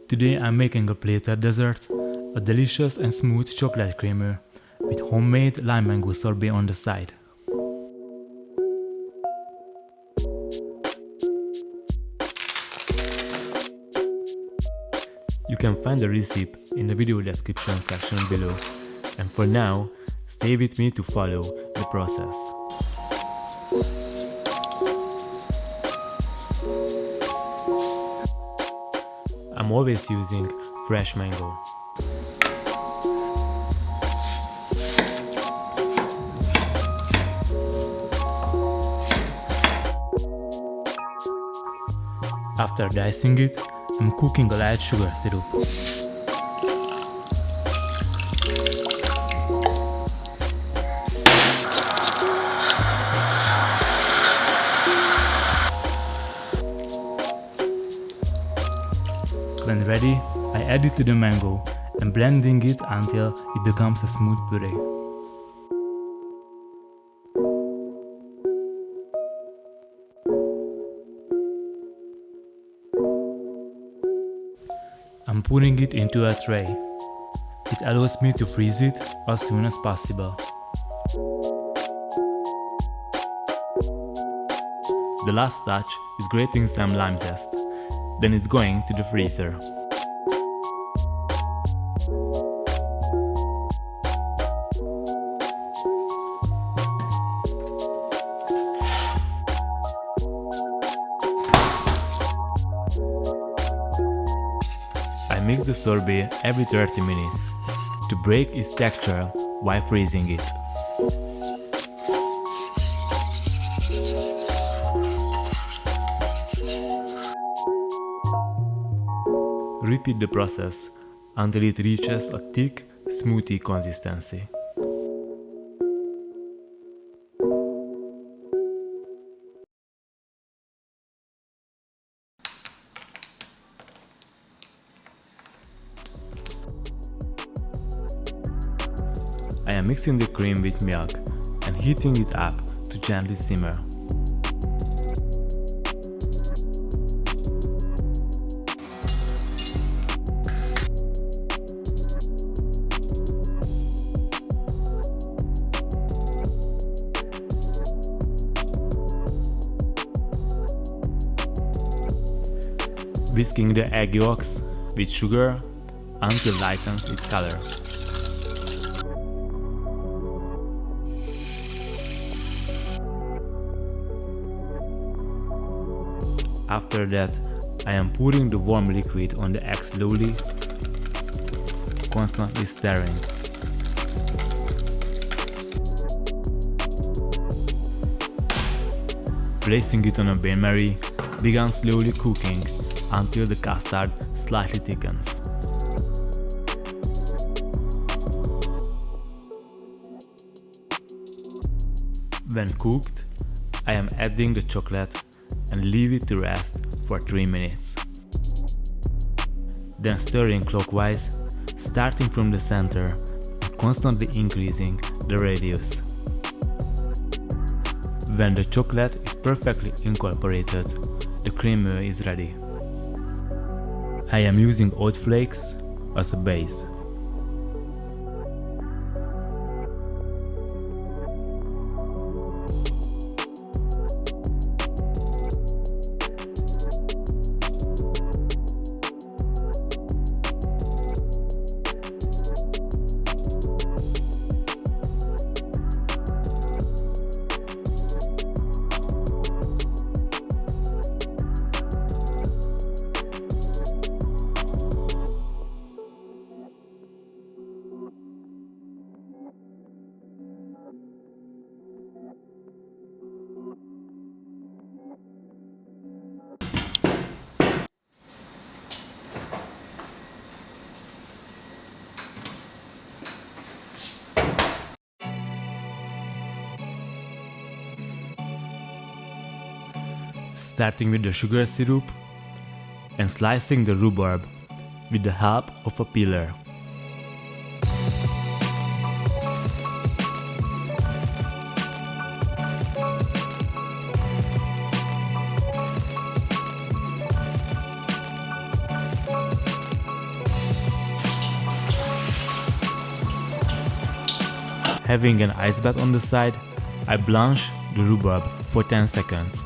Today I'm making a plated dessert, a delicious and smooth chocolate crémeux with homemade lime mango sorbet on the side. You can find the recipe in the video description section below, and for now, stay with me to follow the process. I'm always using fresh mango. After dicing it, I'm cooking a light sugar syrup. When ready, I add it to the mango and blending it until it becomes a smooth puree. I'm putting it into a tray. It allows me to freeze it as soon as possible. The last touch is grating some lime zest. Then it's going to the freezer. I mix the sorbet every 30 minutes to break its texture while freezing it. Repeat the process until it reaches a thick, smoothie consistency. I am mixing the cream with milk and heating it up to gently simmer. Whisking the egg yolks with sugar until it lightens its color. After that, I am pouring the warm liquid on the egg slowly, constantly stirring. Placing it on a bain-marie, began slowly cooking until the custard slightly thickens. When cooked, I am adding the chocolate and leave it to rest for 3 minutes. Then stirring clockwise, starting from the center and constantly increasing the radius. When the chocolate is perfectly incorporated, the Cremeux is ready. I am using oat flakes as a base. Starting with the sugar syrup and slicing the rhubarb with the help of a peeler. Having an ice bath on the side, I blanch the rhubarb for 10 seconds.